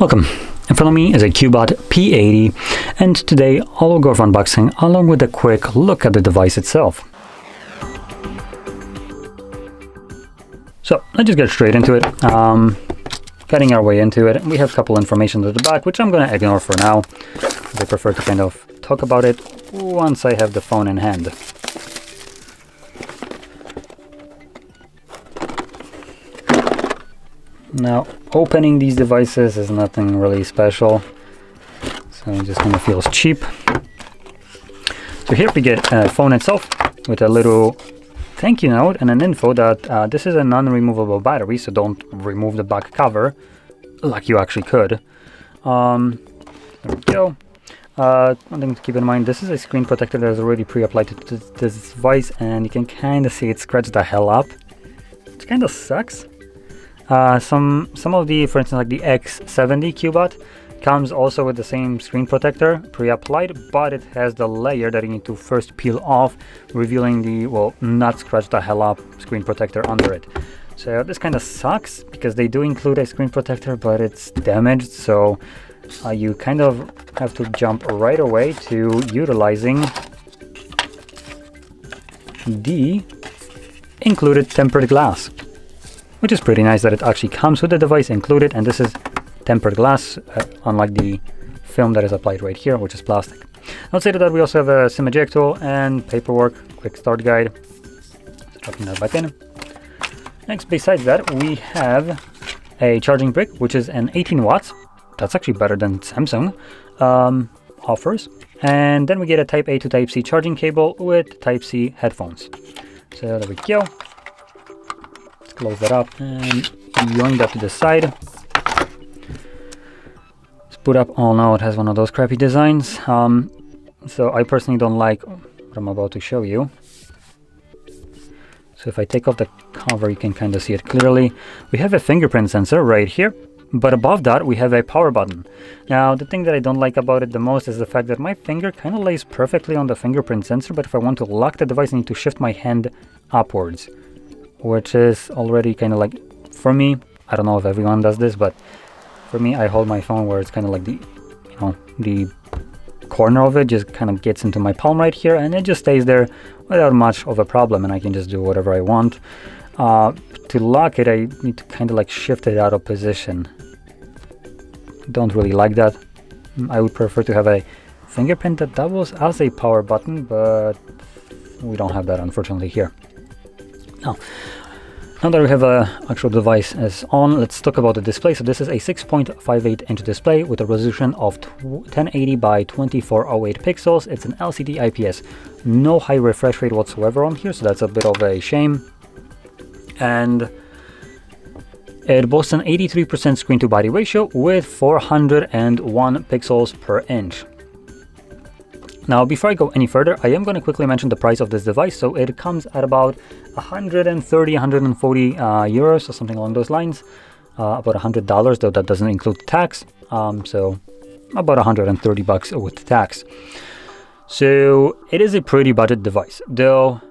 Welcome. In front of me is a Cubot P80, and today I'll go for unboxing along with a quick look at the device itself. So let's just get straight into it. Getting our way into it, we have a couple information at the back, which I'm going to ignore for now. I prefer to kind of talk about it once I have the phone in hand. Now, opening these devices is nothing really special, so it just kind of feels cheap. So here we get a phone itself with a little thank you note and an info that this is a non-removable battery, so don't remove the back cover like you actually could. There we go. One thing to keep in mind, this is a screen protector that is already pre-applied to this device, and you can kind of see it scratched the hell up, which kind of sucks. Some of the, for instance, like the X70 Cubot comes also with the same screen protector pre-applied, but it has the layer that you need to first peel off, revealing the, well, not scratch the hell up screen protector under it. So this kind of sucks because they do include a screen protector, but it's damaged, so you kind of have to jump right away to utilizing the included tempered glass, which is pretty nice that it actually comes with the device included, and this is tempered glass, unlike the film that is applied right here, which is plastic. Outside of that, we also have a SIM eject tool and paperwork, quick start guide. So dropping that back in. Next, besides that, we have a charging brick, which is an 18 watts. That's actually better than Samsung offers. And then we get a Type A to Type C charging cable with Type C headphones. So there we go. Let's close that up and yoink that to the side. Let's boot up. Oh no, it has one of those crappy designs. So I personally don't like what I'm about to show you. So if I take off the cover, you can kind of see it clearly. We have a fingerprint sensor right here, but above that we have a power button. Now the thing that I don't like about it the most is the fact that my finger kind of lays perfectly on the fingerprint sensor, but if I want to lock the device I need to shift my hand upwards, which is already kind of like, for me, I don't know if everyone does this, but for me, I hold my phone where it's kind of like the, you know, the corner of it just kind of gets into my palm right here, and it just stays there without much of a problem, and I can just do whatever I want. To lock it, I need to kind of like shift it out of position. Don't really like that. I would prefer to have a fingerprint that doubles as a power button, but we don't have that unfortunately here. Now that we have an actual device as on, let's talk about the display. So this is a 6.58 inch display with a resolution of 1080 by 2408 pixels. It's an LCD IPS. No high refresh rate whatsoever on here, so that's a bit of a shame. And it boasts an 83% screen to body ratio with 401 pixels per inch. Now, before I go any further, I am going to quickly mention the price of this device. So it comes at about 130, 140 euros or something along those lines. About $100, though that doesn't include tax. So about 130 bucks with tax. So it is a pretty budget device, though.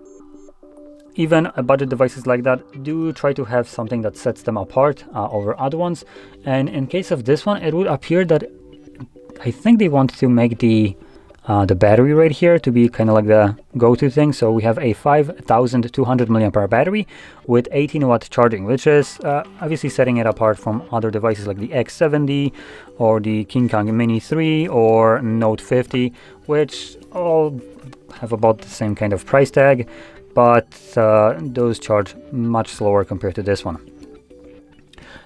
Even budget devices like that do try to have something that sets them apart over other ones. And in case of this one, it would appear that I think they want to make the battery right here to be kind of like the go-to thing. So we have a 5200 milliampere battery with 18 watt charging, which is obviously setting it apart from other devices like the X70 or the King Kong Mini 3 or Note 50, which all have about the same kind of price tag, but those charge much slower compared to this one.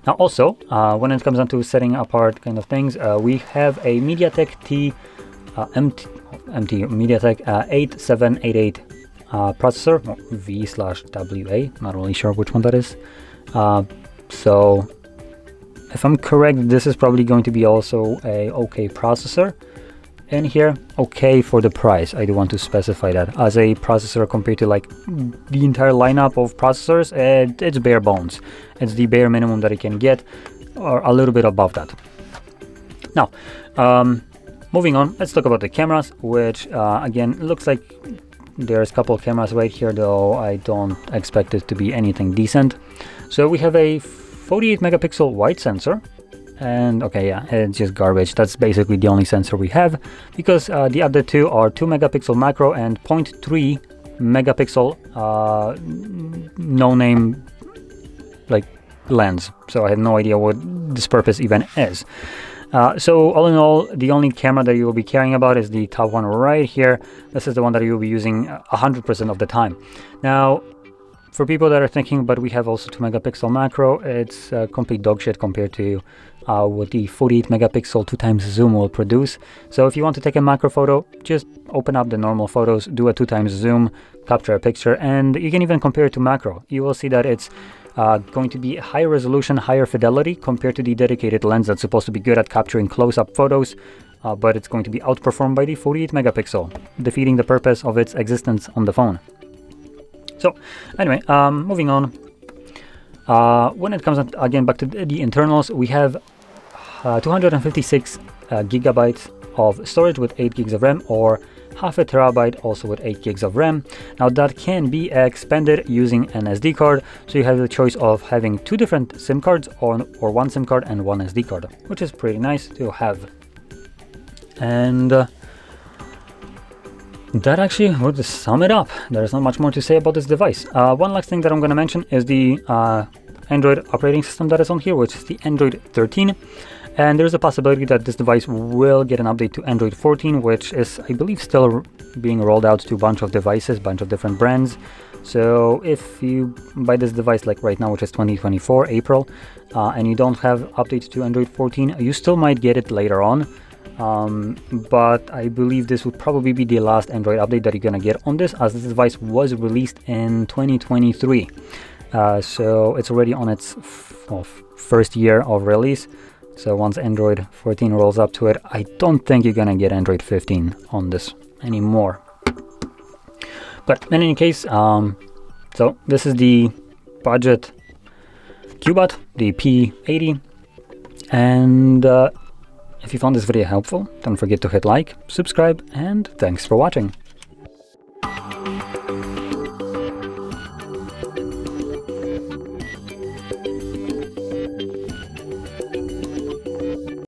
Now also, when it comes down to setting apart kind of things, we have a MediaTek MediaTek 8788 processor, V/WA, not really sure which one that is. So if I'm correct, this is probably going to be also a okay processor in here. Okay for the price, I do want to specify that. As a processor compared to like the entire lineup of processors, it's bare bones. It's the bare minimum that it can get, or a little bit above that. Now, moving on, let's talk about the cameras, which again, looks like there's a couple of cameras right here, though I don't expect it to be anything decent. So we have a 48 megapixel wide sensor, And okay, yeah, it's just garbage. That's basically the only sensor we have, because the other two are 2 megapixel macro and 0.3 megapixel no name like lens. So I have no idea what this purpose even is. So all in all, the only camera that you will be caring about is the top one right here. This is the one that you will be using 100% of the time. Now, for people that are thinking, but we have also 2 megapixel macro, it's complete dog shit compared to what the 48 megapixel 2x zoom will produce. So if you want to take a macro photo, just open up the normal photos, do a 2x zoom, capture a picture, and you can even compare it to macro. You will see that it's going to be higher resolution, higher fidelity compared to the dedicated lens that's supposed to be good at capturing close-up photos, but it's going to be outperformed by the 48 megapixel, defeating the purpose of its existence on the phone. So anyway, moving on. When it comes again back to the internals, we have 256 gigabytes of storage with 8 gigs of RAM, or half a terabyte also with 8 gigs of RAM. Now that can be expanded using an SD card, so you have the choice of having 2 different SIM cards or 1 SIM card and 1 SD card, which is pretty nice to have. And that actually would sum it up. There's not much more to say about this device. One last thing that I'm going to mention is the Android operating system that is on here, which is the Android 13. And there's a possibility that this device will get an update to Android 14, which is, I believe, still being rolled out to a bunch of devices, bunch of different brands. So if you buy this device like right now, which is 2024 April, and you don't have updates to Android 14, you still might get it later on. But I believe this would probably be the last Android update that you're gonna get on this, as this device was released in 2023. So it's already on its first year of release. So once Android 14 rolls up to it, I don't think you're gonna get Android 15 on this anymore. But in any case, so this is the budget Cubot, the P80. And if you found this video helpful, don't forget to hit like, subscribe, and thanks for watching.